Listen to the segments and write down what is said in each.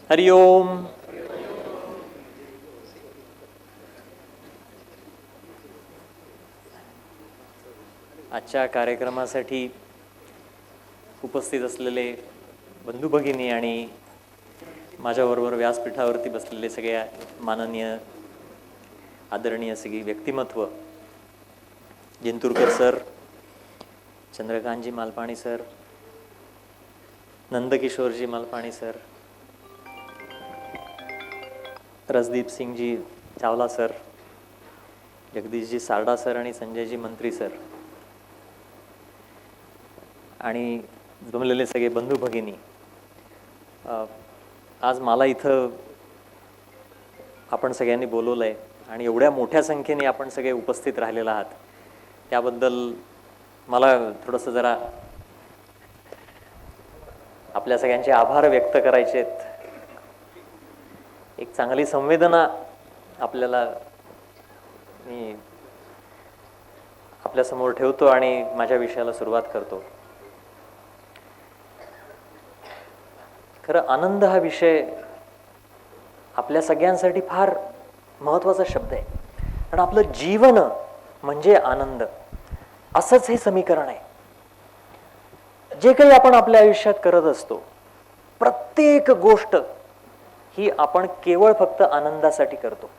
हरि ओम. आजच्या कार्यक्रमासाठी उपस्थित असलेले बंधू भगिनी आणि माझ्याबरोबर व्यासपीठावरती बसलेले सगळ्या माननीय आदरणीय सगळी व्यक्तिमत्व, Jintoorkar sir, Chandrakantji Malpani sir, Nandkishorji Malpani sir, Rasdeep Singhji Chawla sir, Jagdishji Sarda sir आणि संजयजी मंत्री सर आणि जमलेले सगळे बंधू भगिनी, आज मला इथं आपण सगळ्यांनी बोलवलं आहे आणि एवढ्या मोठ्या संख्येने आपण सगळे उपस्थित राहिलेला आहात त्याबद्दल मला थोडंसं जरा आपल्या सगळ्यांचे आभार व्यक्त करायचे आहेत. एक चांगली संवेदना आपल्याला मी आपल्यासमोर ठेवतो आणि माझ्या विषयाला सुरुवात करतो. खरं आनंद हा विषय आपल्या सगळ्यांसाठी फार महत्त्वाचा शब्द आहे. कारण आपलं जीवन म्हणजे आनंद, असंच हे समीकरण आहे. जे काही आपण आपल्या आयुष्यात करत असतो, प्रत्येक गोष्ट ही आपण केवळ फक्त आनंदासाठी करतो.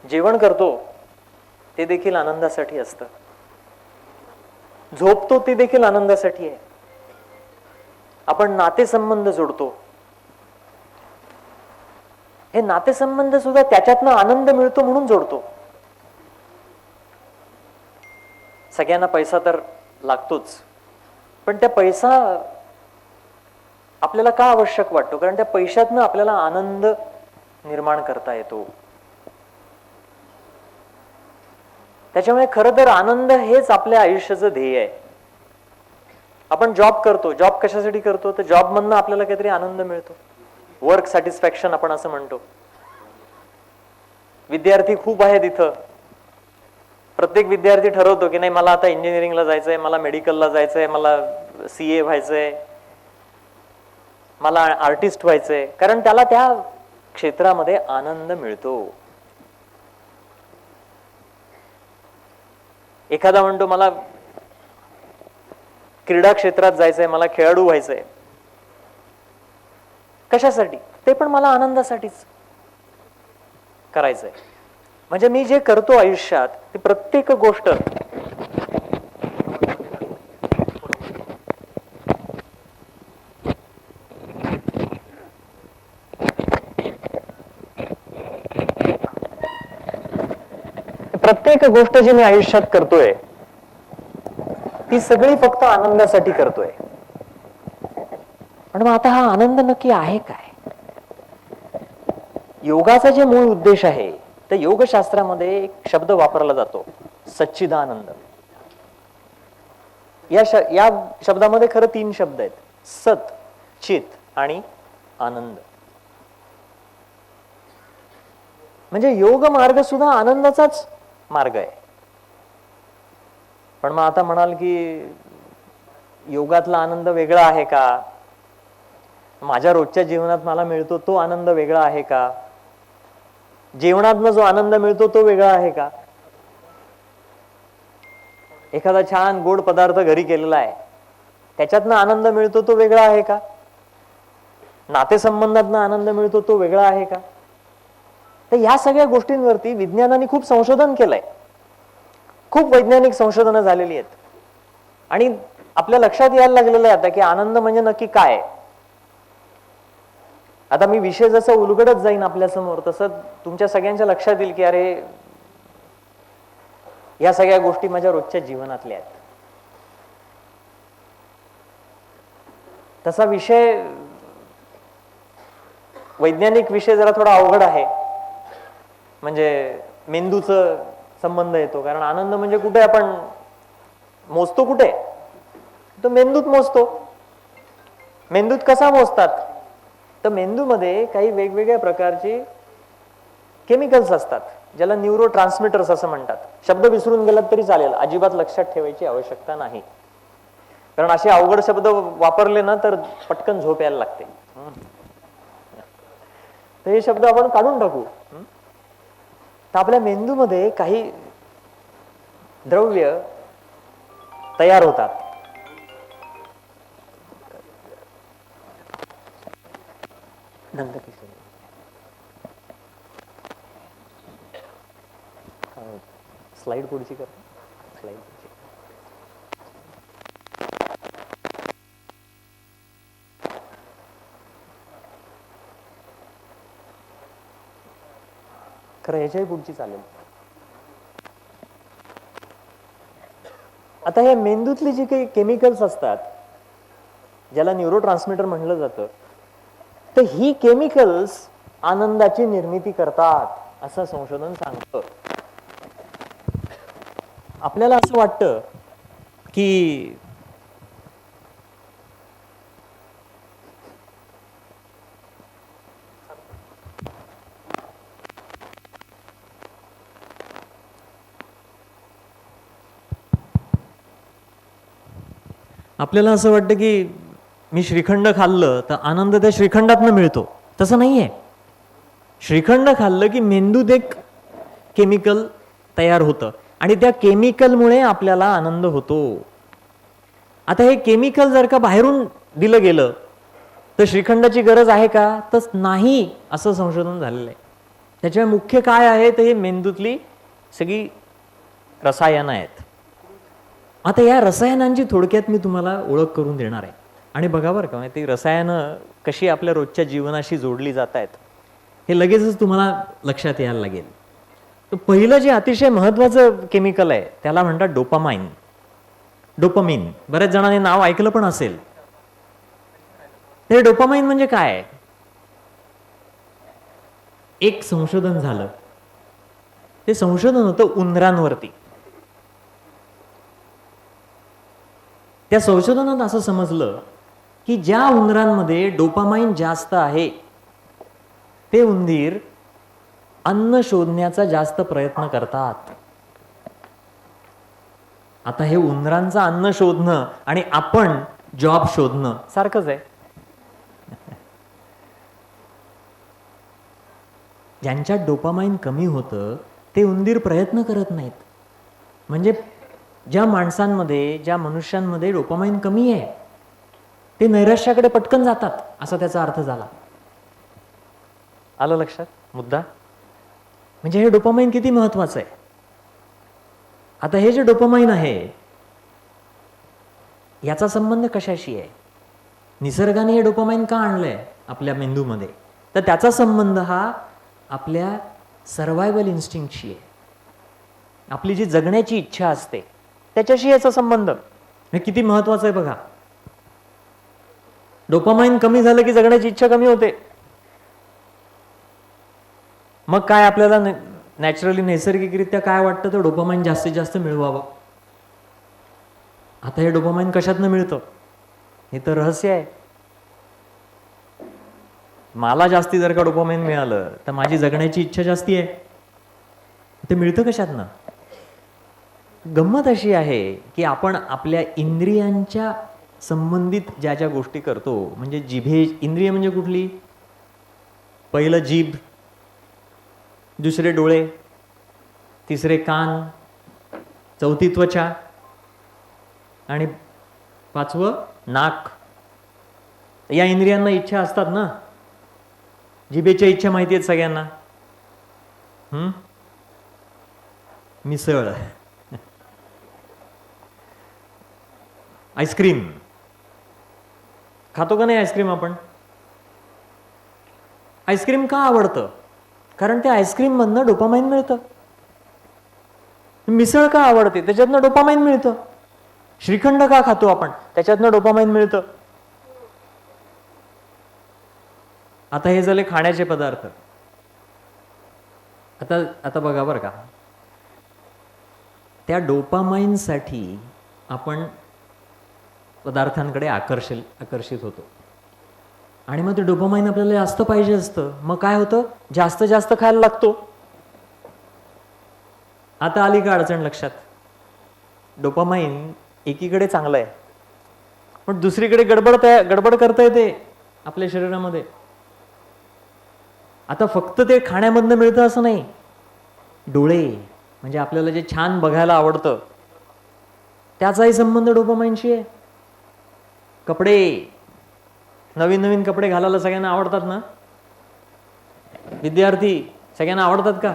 जेवण करतो ते देखील आनंदासाठी असतं, झोपतो ते देखील आनंदासाठी आहे. आपण नातेसंबंध जोडतो, हे नातेसंबंध सुद्धा त्याच्यातनं आनंद मिळतो म्हणून जोडतो. सगळ्यांना पैसा तर लागतोच, पण त्या पैसा आपल्याला का आवश्यक वाटतो? कारण त्या पैशातनं आपल्याला आनंद निर्माण करता येतो. त्याच्यामुळे खरं तर आनंद हेच आपल्या आयुष्याचं ध्येय आहे. आपण जॉब करतो, जॉब कशासाठी करतो? तर जॉब मधनं आपल्याला काहीतरी आनंद मिळतो, वर्क सॅटिस्फॅक्शन आपण असं म्हणतो. विद्यार्थी खूप आहेत इथं. प्रत्येक विद्यार्थी ठरवतो की नाही, मला आता इंजिनिअरिंगला जायचंय, मला मेडिकलला जायचंय, मला CA व्हायचंय, मला आर्टिस्ट व्हायचंय, कारण त्याला त्या क्षेत्रामध्ये आनंद मिळतो. एखादा म्हणतो मला क्रीडा क्षेत्रात जायचंय, मला खेळाडू व्हायचंय. कशासाठी? ते पण मला आनंदासाठीच करायचंय. म्हणजे मी जे करतो आयुष्यात ती प्रत्येक गोष्ट जी मी आयुष्यात करतोय ती सगळी फक्त आनंदासाठी करतोय. पण मग आता हा आनंद नक्की आहे काय? योगाचा जे मूळ उद्देश आहे, तर योगशास्त्रामध्ये एक शब्द वापरला जातो, सच्चिदानंद. या शब्दामध्ये खरं 3 शब्द आहेत, सत, चित आणि आनंद. म्हणजे योग मार्ग सुद्धा आनंदाचाच मार्ग आहे. पण मग आता म्हणाल की योगातला आनंद वेगळा आहे का? माझ्या रोजच्या जीवनात मला मिळतो तो आनंद वेगळा आहे का? जेवणातनं जो आनंद मिळतो तो वेगळा आहे का? एखादा छान गोड पदार्थ घरी केलेला आहे, त्याच्यातनं आनंद मिळतो तो वेगळा आहे का? नातेसंबंधातनं आनंद मिळतो तो वेगळा आहे का? तर या सगळ्या गोष्टींवरती विज्ञानाने खूप संशोधन केलंय, खूप वैज्ञानिक संशोधनं झालेली आहेत आणि आपल्या लक्षात यायला लागलेलं आहे आता की आनंद म्हणजे नक्की काय. आता मी विषय जसं उलगडत जाईन आपल्या समोर, तसं तुमच्या सगळ्यांच्या लक्षात येईल की अरे, या सगळ्या गोष्टी माझ्या रोजच्या जीवनातल्या आहेत. तसा विषय, वैज्ञानिक विषय जरा थोडा अवघड आहे. म्हणजे मेंदूचं संबंध येतो, कारण आनंद म्हणजे कुठे आपण मोजतो, कुठे तो मेंदूत मोजतो. मेंदूत कसा मोजतात? तर मेंदूमध्ये काही वेगवेगळ्या प्रकारचे केमिकल्स असतात, ज्याला न्यूरो ट्रान्समिटर्स असं म्हणतात. शब्द विसरून गेलात तरी चालेल, अजिबात लक्षात ठेवायची आवश्यकता नाही. कारण असे अवघड शब्द वापरले ना तर पटकन झोप यायला लागते. तर हे शब्द आपण काढून टाकू. तर आपल्या मेंदूमध्ये काही द्रव्य तयार होतात. स्लाइड पुढची कर. स्लाइड पुढची. खरं ह्याच्याही पुढची चालेल. आता हे मेंदूतली जी काही केमिकल्स असतात ज्याला न्यूरो ट्रान्समीटर म्हणलं जातं, तर ही केमिकल्स आनंदाची निर्मिती करतात असं संशोधन सांगतं. आपल्याला असं वाटतं की आपल्याला असं वाटतं की मी श्रीखंड खाल्लं तर आनंद त्या श्रीखंडातनं मिळतो. तसं नाहीये. श्रीखंड खाल्लं की मेंदूत एक केमिकल तयार होतं आणि त्या केमिकलमुळे आपल्याला आनंद होतो. आता हे केमिकल जर का बाहेरून दिलं गेलं तर श्रीखंडाची गरज आहे का? तर नाही असं संशोधन झालेलं आहे. त्याच्यामुळे मुख्य काय आहे तर हे मेंदूतली सगळी रसायनं आहेत. आता या रसायनांची थोडक्यात मी तुम्हाला ओळख करून देणार आहे. आणि बघा बरं का, ती रसायनं कशी आपल्या रोजच्या जीवनाशी जोडली जात आहेत हे लगेचच तुम्हाला लक्षात यायला लागेल. तर पहिलं जे अतिशय महत्वाचं केमिकल आहे त्याला म्हणतात डोपामाइन. डोपामिन बऱ्याच जणांनी नाव ऐकलं पण असेल. ते डोपामाइन म्हणजे काय? एक संशोधन झालं. ते संशोधन होतं उंदरांवरती. त्या संशोधनात असं समजलं की ज्या उंदरांमध्ये डोपामाइन जास्त आहे ते उंदीर अन्न शोधण्याचा जास्त प्रयत्न करतात. आता हे उंदरांचं अन्न शोधणं आणि आपण जॉब शोधणं सारखंच आहे. ज्यांच्यात डोपामाइन कमी होतं ते उंदीर प्रयत्न करत नाहीत. म्हणजे ज्या माणसांमध्ये ज्या मनुष्यांमध्ये डोपामाइन कमी आहे ते नैराश्याकडे पटकन जातात असा त्याचा अर्थ झाला. आलं लक्षात मुद्दा? म्हणजे हे डोपामाइन किती महत्वाचं आहे. आता हे जे डोपामाइन आहे याचा संबंध कशाशी आहे? निसर्गाने हे डोपामाइन का आणलंय आपल्या मेंदूमध्ये? तर त्याचा संबंध हा आपल्या सर्वायवल इन्स्टिंक्टशी आहे. आपली जी जगण्याची इच्छा असते त्याच्याशी याचा संबंध. हे किती महत्वाचं आहे बघा. डोपामाइन कमी झालं की जगण्याची इच्छा कमी होते. मग काय आपल्याला नॅचरली नैसर्गिकरित्या काय वाटतं तर डोपामाइन जास्तीत जास्त मिळवावं. आता हे डोपामाइन कशातनं मिळतं हे तर रहस्य आहे. मला जास्ती जर का डोपामाइन मिळालं तर माझी जगण्याची इच्छा जास्ती आहे. ते मिळतं कशातनं? गंमत अशी आहे की आपण आपल्या इंद्रियांच्या संबंधित ज्या ज्या गोष्टी करतो, म्हणजे जिभे इंद्रिय म्हणजे कुठली? पहिलं जीभ, दुसरे डोळे, तिसरे कान, चौथी त्वचा आणि पाचवं नाक. या इंद्रियांना इच्छा असतात ना. जिभेच्या इच्छा माहिती आहेत सगळ्यांना. मिसळ, आईस्क्रीम खातो का नाही? आईस्क्रीम आपण आईस्क्रीम का आवडतं? कारण त्या आईस्क्रीम मधनं डोपामाइन मिळतं. मिसळ का आवडते? त्याच्यातनं डोपामाइन मिळतं. श्रीखंड का खातो आपण? त्याच्यातनं डोपामाइन मिळतं. आता हे झाले खाण्याचे पदार्थ. आता बघा बरं का, त्या डोपामाइनसाठी आपण पदार्थांकडे आकर्षित होतो आणि मग ते डोपामाइन आपल्याला जास्त पाहिजे असतं. मग काय होतं? जास्त जास्त खायला लागतो. आता आली का अडचण लक्षात? डोपामाइन एकीकडे चांगलं आहे पण दुसरीकडे गडबड करता येते आपल्या शरीरामध्ये. आता फक्त ते खाण्यामधनं मिळतं असं नाही. डोळे म्हणजे आपल्याला जे छान बघायला आवडतं त्याचाही संबंध डोपामाइनशी आहे. कपडे, नवीन नवीन कपडे घालायला सगळ्यांना आवडतात ना. विद्यार्थी सगळ्यांना आवडतात का.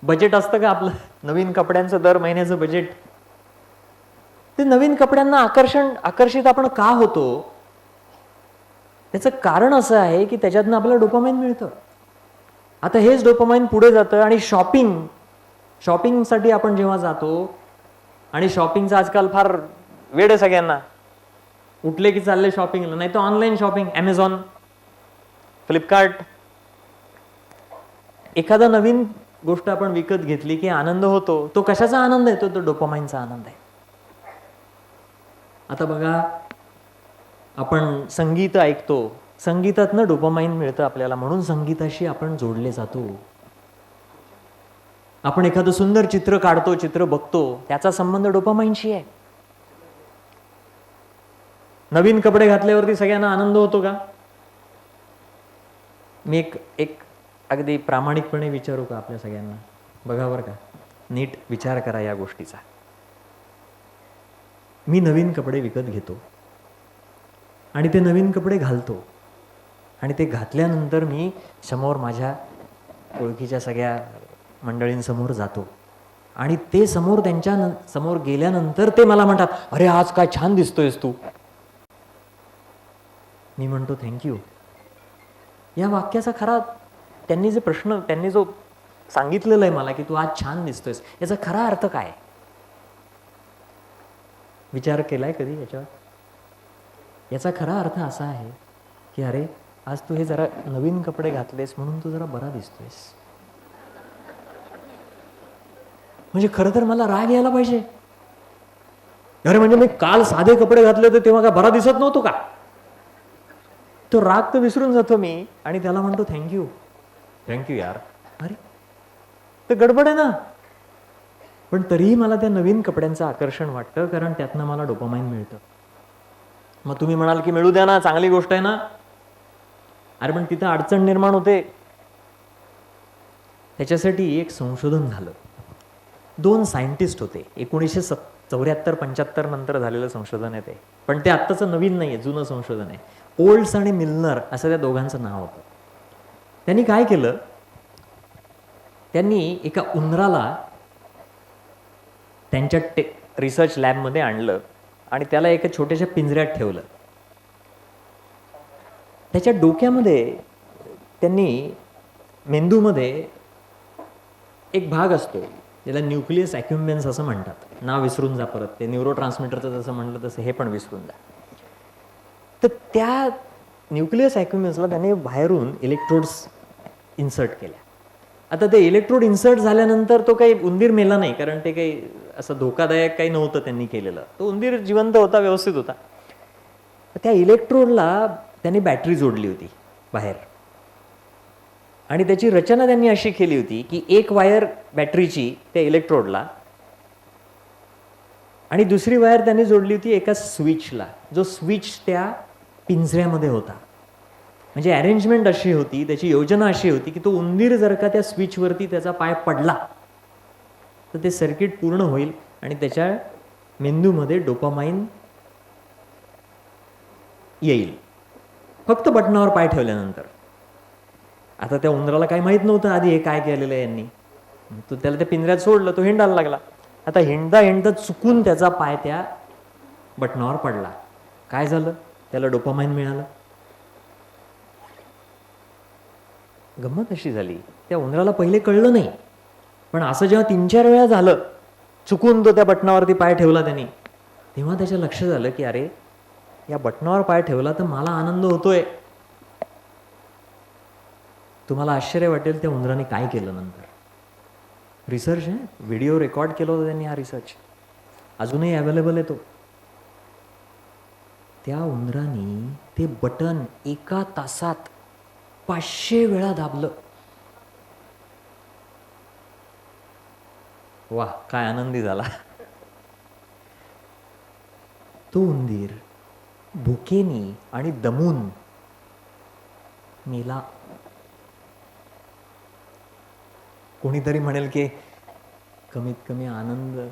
बजेट असतं का आपलं नवीन कपड्यांचं दर महिन्याचं बजेट. ते नवीन कपड्यांना आकर्षित आपण का होतो त्याचं कारण असं आहे की त्याच्यातनं आपल्याला डोपामाइन मिळतं. आता हेच डोपामाइन पुढे जातं आणि शॉपिंगसाठी आपण जेव्हा जातो, आणि शॉपिंगचा आजकाल फार वेळ आहे सगळ्यांना. उठले की चालले शॉपिंगला, नाही तर ऑनलाईन शॉपिंग, ॲमेझॉन, फ्लिपकार्ट. एखादा नवीन गोष्ट आपण विकत घेतली की आनंद होतो. तो कशाचा आनंद आहे? तो डोपामाइनचा आनंद आहे. आता बघा, आपण संगीत ऐकतो, संगीतातनं डोपामाइन मिळतं आपल्याला, म्हणून संगीताशी आपण जोडले जातो. आपण एखादं सुंदर चित्र काढतो, चित्र बघतो, त्याचा संबंध डोपामाइनशी आहे. नवीन कपडे घातल्यावरती सगळ्यांना आनंद होतो का? मी एक अगदी प्रामाणिकपणे विचारू का आपल्या सगळ्यांना? बघा बरं का, नीट विचार करा या गोष्टीचा. मी नवीन कपडे विकत घेतो आणि ते नवीन कपडे घालतो, आणि ते घातल्यानंतर मी समोर माझ्या ओळखीच्या सगळ्या मंडळींसमोर जातो, आणि ते त्यांच्या समोर गेल्यानंतर ते मला म्हणतात, अरे आज काय छान दिसतोयस तू. मी म्हणतो थँक्यू. या वाक्याचा खरा त्यांनी जो सांगितलेलं आहे मला की तू आज छान दिसतोयस, याचा खरा अर्थ काय? विचार केलाय कधी याच्यावर? याचा खरा अर्थ असा आहे की अरे आज तू हे जरा नवीन कपडे घातलेस म्हणून तू जरा बरा दिसतोयस. म्हणजे खरं तर मला राग यायला पाहिजे. अरे म्हणजे मी काल साधे कपडे घातले होते तेव्हा काय बरा दिसत नव्हतो का? तो राग तर विसरून जातो मी आणि त्याला म्हणतो थँक्यू. थँक्यू यार. अरे तर गडबड आहे ना. पण तरीही मला त्या नवीन कपड्यांचं आकर्षण वाटतं, कारण त्यातनं मला डोपामाइन मिळतं. मग तुम्ही म्हणाल की मिळू द्या ना, चांगली गोष्ट आहे ना. अरे पण तिथं अडचण निर्माण होते. त्याच्यासाठी एक संशोधन झालं. 2 सायंटिस्ट होते. 1974-75 नंतर झालेलं संशोधन आहे ते. पण ते आत्ताचं नवीन नाही आहे, जुनं संशोधन आहे. ओल्ड्स आणि मिल्नर असं त्या दोघांचं नाव होतं. त्यांनी काय केलं, त्यांनी एका उंदराला त्यांच्या रिसर्च लॅबमध्ये आणलं आणि त्याला एका छोट्याशा पिंजऱ्यात ठेवलं. त्याच्या डोक्यामध्ये त्यांनी मेंदूमध्ये एक भाग असतो ज्याला न्यूक्लियस ॲक्युम्बन्स असं म्हणतात. नाव विसरून जा परत, ते न्यूरो ट्रान्समीटरचं जसं म्हणलं तसं हे पण विसरून जा. तर त्या न्यूक्लियस ॲक्युम्बन्सला त्यांनी बाहेरून इलेक्ट्रोड्स इन्सर्ट केल्या. आता ते इलेक्ट्रोड इन्सर्ट झाल्यानंतर तो काही उंदीर मेला नाही, कारण ते काही असं धोकादायक काही नव्हतं त्यांनी केलेलं. तो उंदीर जिवंत होता, व्यवस्थित होता. त्या इलेक्ट्रोडला त्यांनी बॅटरी जोडली होती बाहेर, आणि त्याची रचना त्यांनी अशी केली होती की एक वायर बॅटरीची त्या इलेक्ट्रोडला आणि दुसरी वायर त्यांनी जोडली होती एका स्विचला, जो स्विच त्या पिंजऱ्यामध्ये होता. म्हणजे अरेंजमेंट अशी होती, त्याची योजना अशी होती की तो उंदीर जर का त्या स्विचवरती त्याचा पाय पडला तर ते सर्किट पूर्ण होईल आणि त्याच्या मेंदूमध्ये डोपामाइन येईल, फक्त बटनावर पाय ठेवल्यानंतर. आता त्या उंदराला काही माहीत नव्हतं आधी हे काय केलेलं आहे यांनी. तो त्याला त्या पिंजऱ्यात सोडलं, तो हिंडायला लागला. आता हिंडता चुकून त्याचा पाय त्या बटनावर पडला. काय झालं? त्याला डोपामाइन मिळालं. गंमत अशी झाली, त्या उंदराला पहिले कळलं नाही, पण असं जेव्हा 3-4 वेळा झालं, चुकून तो त्या बटनावरती पाय ठेवला त्यांनी, तेव्हा त्याच्या लक्षात आलं की अरे या बटनावर पाय ठेवला तर मला आनंद होतोय. तुम्हाला आश्चर्य वाटेल त्या उंदराने काय केलं नंतर. रिसर्च आहे, व्हिडिओ रेकॉर्ड केला होता त्यांनी. हा रिसर्च अजूनही अवेलेबल आहे तो. त्या उंदराने ते बटन 1 तासात 500 वेळा दाबलं. वा, काय आनंदी झाला. तो उंदीर भुकेनी आणि दमून मेला. कोणीतरी म्हणेल की कमीत कमी आनंद